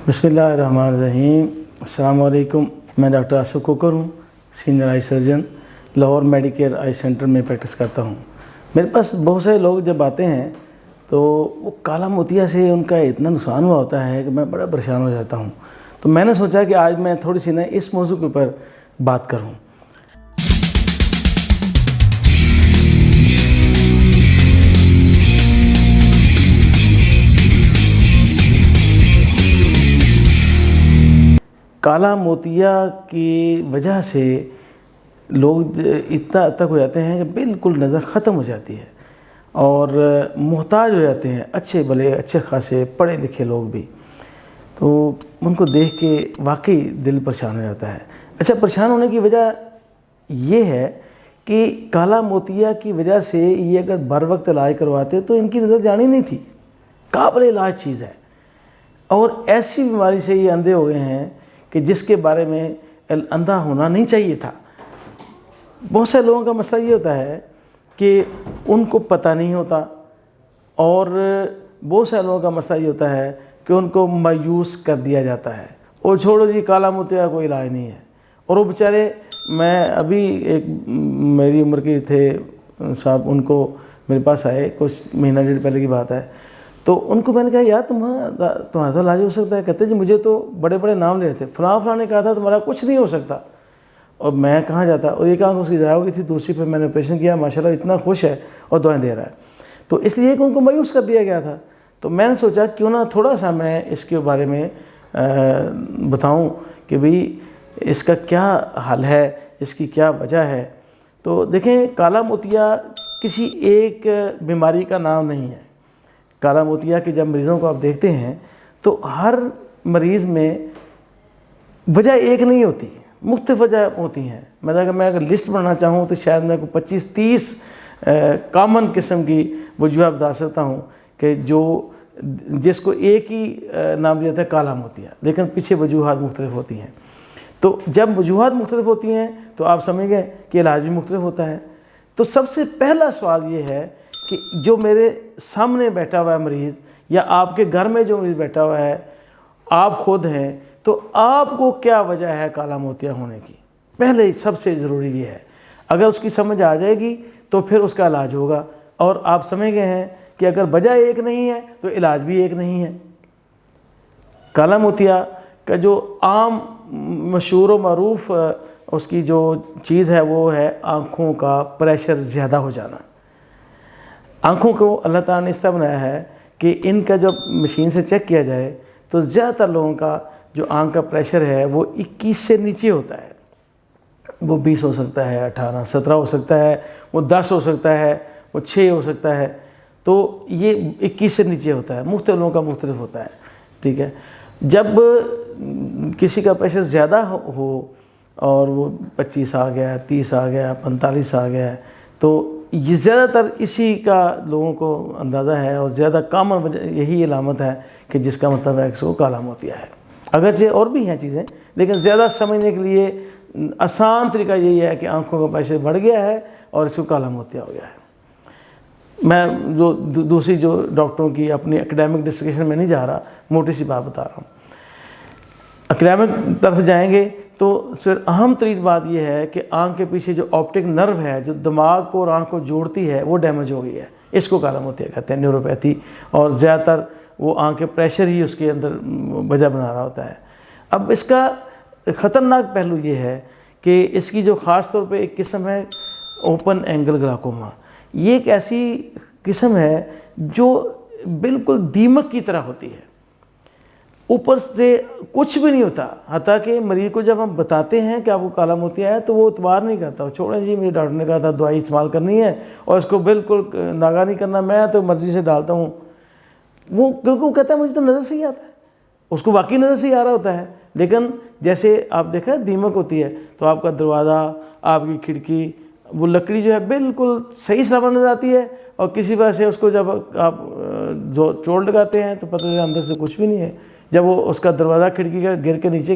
बिस्मिल्लाहिर्रहमानिर्रहीम। अस्सलाम वालेकुम। मैं डॉक्टर आसिफ कोकर हूँ, senior eye surgeon, Lahore medicare eye center में प्रैक्टिस करता हूँ। मेरे पास बहुत सारे लोग जब आते हैं तो वो काला मोतिया से उनका इतना नुकसान हुआ होता है कि मैं बड़ा परेशान हो जाता हूँ। तो मैंने सोचा कि आज मैं थोड़ी सी इस मौजू के ऊपर बात करूँ। काला मोतिया की वजह से लोग इतना तक हो जाते हैं कि बिल्कुल नज़र ख़त्म हो जाती है और मोहताज हो जाते हैं, अच्छे भले अच्छे खासे पढ़े लिखे लोग भी। तो उनको देख के वाकई दिल परेशान हो जाता है। अच्छा, परेशान होने की वजह ये है कि काला मोतिया की वजह से ये अगर बर वक्त इलाज करवाते तो इनकी नज़र जानी नहीं थी। काबिल इलाज चीज़ है और ऐसी बीमारी से ये अंधे हो गए हैं कि जिसके बारे में अंधा होना नहीं चाहिए था। बहुत से लोगों का मसला ये होता है कि उनको पता नहीं होता और बहुत से लोगों का मसला ये होता है कि उनको मायूस कर दिया जाता है और छोड़ो जी, काला मोतिया कोई इलाज नहीं है। और वो बेचारे, मैं अभी एक मेरी उम्र के थे साहब, उनको मेरे पास आए, कुछ महीना डेढ़ पहले की बात है। तो उनको मैंने कहा, यार तुम्हारा तो इलाज हो सकता है। कहते जी मुझे तो बड़े बड़े नाम ले रहे थे, फलां ने कहा था तुम्हारा कुछ नहीं हो सकता। और मैं कहाँ जाता। और एक आंख उसकी ज़ाया हो गई थी, दूसरी पे मैंने ऑपरेशन किया, माशाल्लाह इतना खुश है और दुआएं दे रहा है। तो इसलिए कि उनको मायूस कर दिया गया था। तो मैंने सोचा क्यों ना थोड़ा सा मैं इसके बारे में बताऊँ कि भाई इसका क्या हल है, इसकी क्या वजह है। तो देखें, काला मोतिया किसी एक बीमारी का नाम नहीं है। काला मोतिया के जब मरीज़ों को आप देखते हैं तो हर मरीज़ में वजह एक नहीं होती, मुख्तलिफ वजह होती हैं। मतलब मैं अगर लिस्ट बनाना चाहूँ तो शायद मैं को 25-30 कॉमन किस्म की वजूहत बता सकता हूँ कि जिसको एक ही नाम दिया था काला मोतिया, लेकिन पीछे वजूहत मुख्तलिफ होती हैं। तो जब वजूहत मुख्तलिफ होती हैं तो आप समझ गए कि इलाज भी मुख्तलिफ होता है। तो सबसे पहला सवाल ये है कि जो मेरे सामने बैठा हुआ है मरीज़, या आपके घर में जो मरीज़ बैठा हुआ है, आप खुद हैं, तो आपको क्या वजह है काला मोतिया होने की। पहले सबसे ज़रूरी ये है, अगर उसकी समझ आ जाएगी तो फिर उसका इलाज होगा। और आप समझ गए हैं कि अगर वजह एक नहीं है तो इलाज भी एक नहीं है। काला मोतिया का जो आम मशहूर व मरूफ उसकी जो चीज़ है वो है आँखों का प्रेशर ज़्यादा हो जाना। आँखों को अल्लाह ताला ने इस तरह बनाया है कि इनका जब मशीन से चेक किया जाए तो ज़्यादातर लोगों का जो आँख का प्रेशर है वो 21 से नीचे होता है। वो 20 हो सकता है, 18, 17 हो सकता है, वो 10 हो सकता है, वो 6 हो सकता है। तो ये 21 से नीचे होता है। मुख्तलिफ लोगों का मुख्तलिफ होता है, ठीक है। जब किसी का प्रेशर ज़्यादा हो और वो 25 आ गया, 30 आ गया, 45 आ गया, तो ये ज़्यादातर इसी का लोगों को अंदाज़ा है और ज़्यादा कॉमन यही अलामत है कि जिसका मतलब है कि वो काला मोतिया है। अगरचे और भी हैं चीज़ें, लेकिन ज़्यादा समझने के लिए आसान तरीका यही है कि आंखों का प्रेशर बढ़ गया है और इसको काला मोतिया हो गया है। मैं जो दूसरी जो डॉक्टरों की अपनी एकेडमिक डिस्कशन में नहीं जा रहा, मोटी सी बात बता रहा हूँ। एकेडमिक तरफ जाएंगे तो फिर अहम तरीन बात यह है कि आँख के पीछे जो ऑप्टिक नर्व है, जो दिमाग को और आँख को जोड़ती है, वो डैमेज हो गई है। इसको काला मोतिया कहते हैं, न्यूरोपैथी। और ज़्यादातर वो आँख के प्रेशर ही उसके अंदर वजह बना रहा होता है। अब इसका ख़तरनाक पहलू ये है कि इसकी जो ख़ास तौर पे एक किस्म है ओपन एंगल ग्लाकोमा। ये एक ऐसी किस्म है जो बिल्कुल दीमक की तरह होती है, ऊपर से कुछ भी नहीं होता। हत्ता कि मरीज़ को जब हम बताते हैं कि आपको काला मोतिया है तो वो इतबार नहीं करता। छोड़ें जी, मेरे डॉक्टर ने कहा था दवाई इस्तेमाल करनी है और इसको बिल्कुल नागा नहीं करना, मैं तो मर्ज़ी से डालता हूँ। वो क्योंकि कहता है मुझे तो नज़र से ही आता है, उसको वाकई नज़र से ही आ रहा होता है। लेकिन जैसे आप देखा दीमक होती है तो आपका दरवाज़ा, आपकी खिड़की, वो लकड़ी जो है बिल्कुल सही सलामत नज़र आती है और किसी वजह से उसको जब आप जो चोट लगाते हैं तो पता चला अंदर से कुछ भी नहीं है। जब वो उसका दरवाज़ा खिड़की का गिर के नीचे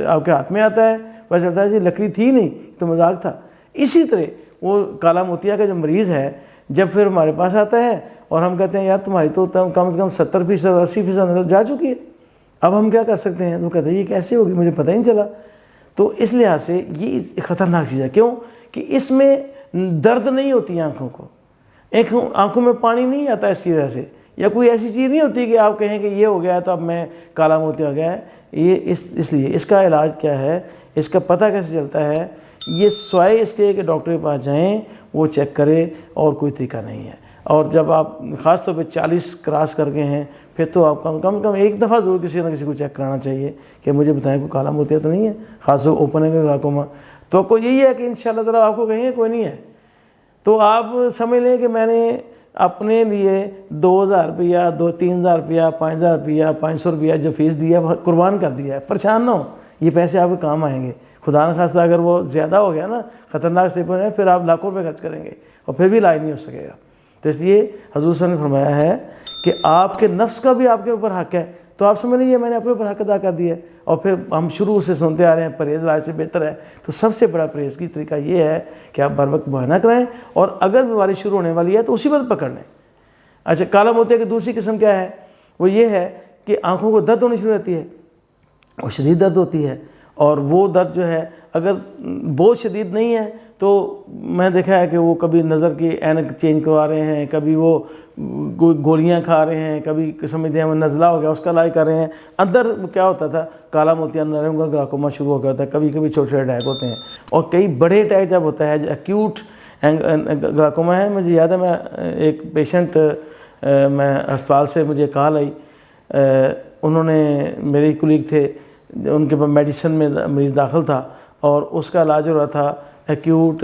आपके हाथ में आता है, पता चलता है जी लकड़ी थी नहीं, तो मजाक था। इसी तरह वो काला मोतिया का जो मरीज़ है जब फिर हमारे पास आता है और हम कहते हैं यार तुम्हारी तो कम से कम 70%, 80% नज़र जा चुकी है, اب ہم کیا کر سکتے ہیں؟ تو کہتے ہیں یہ کیسے ہوگی، مجھے پتہ ہی نہیں چلا۔ تو اس لحاظ سے یہ خطرناک چیز ہے۔ کیوں کہ اس میں درد نہیں ہوتی ہے آنکھوں کو، آنکھوں میں پانی نہیں آتا اس کی وجہ سے، یا کوئی ایسی چیز نہیں ہوتی کہ آپ کہیں کہ یہ ہو گیا ہے تو اب میں کالا موتیا ہو گیا ہے۔ یہ اس لیے اس کا علاج کیا ہے، اس کا پتہ کیسے چلتا ہے؟ یہ سوائے اس کے کہ ڈاکٹر کے پاس جائیں، وہ چیک کرے، اور کوئی طریقہ نہیں ہے۔ اور جب آپ خاص طور پہ 40 کراس کر گئے ہیں، پھر تو آپ کم ایک دفعہ ضرور کسی نہ کسی کو چیک کرانا چاہیے کہ مجھے بتائیں کوئی کالا موتیا تو نہیں ہے، خاص طور اوپن اینگل گلاکوما۔ تو کوئی یہی ہے کہ انشاءاللہ تعالیٰ آپ کو کہیں گے کوئی نہیں ہے، تو آپ سمجھ لیں کہ میں نے اپنے لیے 2000 روپیہ 3000 روپیہ 5000 روپیہ 500 روپیہ جو فیس دیا وہ قربان کر دیا ہے۔ پریشان نہ ہو، یہ پیسے آپ کے کام آئیں گے۔ خدا نخواستہ اگر وہ زیادہ ہو گیا نا، خطرناک اسٹیپ ہے، پھر آپ لاکھوں روپے خرچ کریں گے اور پھر بھی علاج نہیں ہو سکے گا۔ تو اس لیے حضور صلی اللہ علیہ وسلم نے فرمایا ہے کہ آپ کے نفس کا بھی آپ کے اوپر حق ہے، تو آپ سمجھ لیجیے میں نے اپنے اوپر حق ادا کر دیا ہے۔ اور پھر ہم شروع سے سنتے آ رہے ہیں پرہیز علاج سے بہتر ہے، تو سب سے بڑا پرہیز کی طریقہ یہ ہے کہ آپ بر وقت معائنہ کرائیں، اور اگر بیماری شروع ہونے والی ہے تو اسی وقت پکڑ لیں۔ اچھا، کالا موتیا کی دوسری قسم کیا ہے؟ وہ یہ ہے کہ آنکھوں کو درد ہونی شروع ہوتی ہے، وہ شدید درد ہوتی ہے، اور وہ درد جو ہے اگر بہت شدید نہیں ہے تو میں دیکھا ہے کہ وہ کبھی نظر کی اینک چینج کروا رہے ہیں، کبھی وہ گولیاں کھا رہے ہیں، کبھی سمجھتے ہیں وہ نزلہ ہو گیا اس کا علاج کر رہے ہیں۔ اندر کیا ہوتا تھا، کالا موتیا نرم گلاکوما شروع ہو گیا ہوتا ہے، کبھی کبھی چھوٹے چھوٹے اٹیک ہوتے ہیں، اور کئی بڑے اٹیک جب ہوتا ہے، جو ایکیوٹ گلاکوما ہے۔ مجھے یاد ہے میں ایک پیشنٹ، میں ہسپتال سے مجھے کال آئی، انہوں نے میری کولیگ تھے، ان کے پاس میڈیسن میں مریض داخل تھا، اور اس کا علاج ہو رہا تھا ایکیوٹ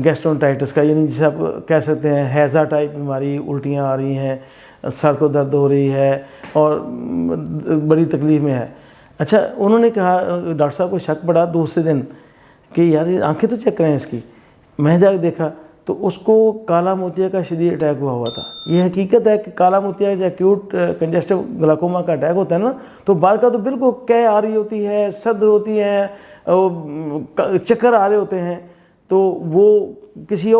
گیسٹرونٹائٹس کا، یعنی جسے آپ کہہ سکتے ہیں ہیضہ ٹائپ بیماری، الٹیاں آ رہی ہیں، سر کو درد ہو رہی ہے، اور بڑی تکلیف میں ہے۔ اچھا، انہوں نے کہا، ڈاکٹر صاحب کو شک پڑا دوسرے دن کہ یار یہ آنکھیں تو چیک کریں اس کی۔ میں جا کے دیکھا تو اس کو کالا موتیا کا شدید اٹیک ہوا تھا۔ یہ حقیقت ہے کہ کالا موتیا جو ایکیوٹ کنجسٹو گلاکوما کا اٹیک ہوتا ہے نا، تو بعد کا تو بالکل قے آ رہی ہوتی ہے، صدر ہوتی ہے، چکر آ رہے ہوتے ہیں، تو وہ کسی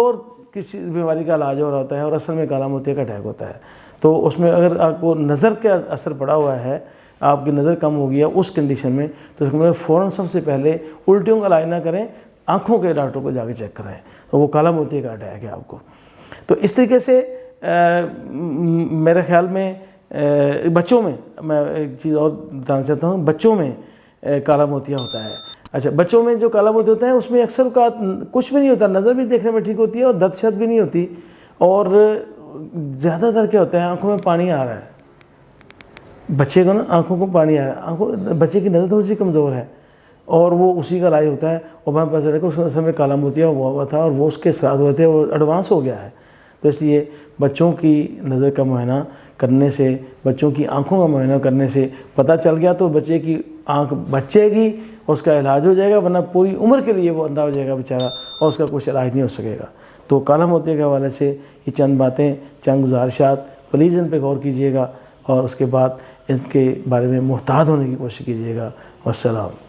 بیماری کا علاج ہو رہا ہوتا ہے، اور اصل میں کالا موتیا کا اٹیک ہوتا ہے۔ تو اس میں اگر آپ کو نظر کا اثر پڑا ہوا ہے، آپ کی نظر کم ہو گئی ہے اس کنڈیشن میں، تو اس کو فوراً سب سے پہلے الٹیوں کا علاج نہ کریں، آنکھوں کے ڈاکٹر کو جا کے چیک کرائیں، تو وہ کالا موتیا کا اٹیک ہے آپ کو۔ تو اس طریقے سے میرے خیال میں بچوں میں ایک چیز اور بتانا چاہتا ہوں، بچوں میں کالا موتیا ہوتا ہے۔ اچھا، بچوں میں جو کالا موتیا ہوتا ہے اس میں اکثر اوقات کچھ بھی نہیں ہوتا، نظر بھی دیکھنے میں ٹھیک ہوتی ہے، اور درد شد بھی نہیں ہوتی، اور زیادہ تر کیا ہوتا ہے، آنکھوں میں پانی آ رہا ہے، بچے کو نا آنکھوں کو پانی آ رہا ہے، بچے کی نظر تھوڑی سی کمزور ہے، اور وہ اسی کا علاج ہوتا ہے، اور میں پتہ چلا کہ اس میں کالا موتیا ہوا تھا، اور وہ اس کے اثرات ہوئے تھے، وہ ایڈوانس ہو گیا ہے۔ تو اس لیے بچوں کی نظر کا معائنہ کرنے سے، بچوں کی آنکھوں کا معائنہ کرنے سے پتہ چل گیا تو بچے کی آنکھ بچے گی، اس کا علاج ہو جائے گا، ورنہ پوری عمر کے لیے وہ اندھا ہو جائے گا بیچارہ، اور اس کا کچھ علاج نہیں ہو سکے گا۔ تو کالا موتیا کے حوالے سے یہ چند باتیں، چند گزارشات، پلیز ان پہ غور کیجیے گا، اور اس کے بعد ان کے بارے میں محتاط ہونے کی کوشش کیجیے گا۔ والسلام۔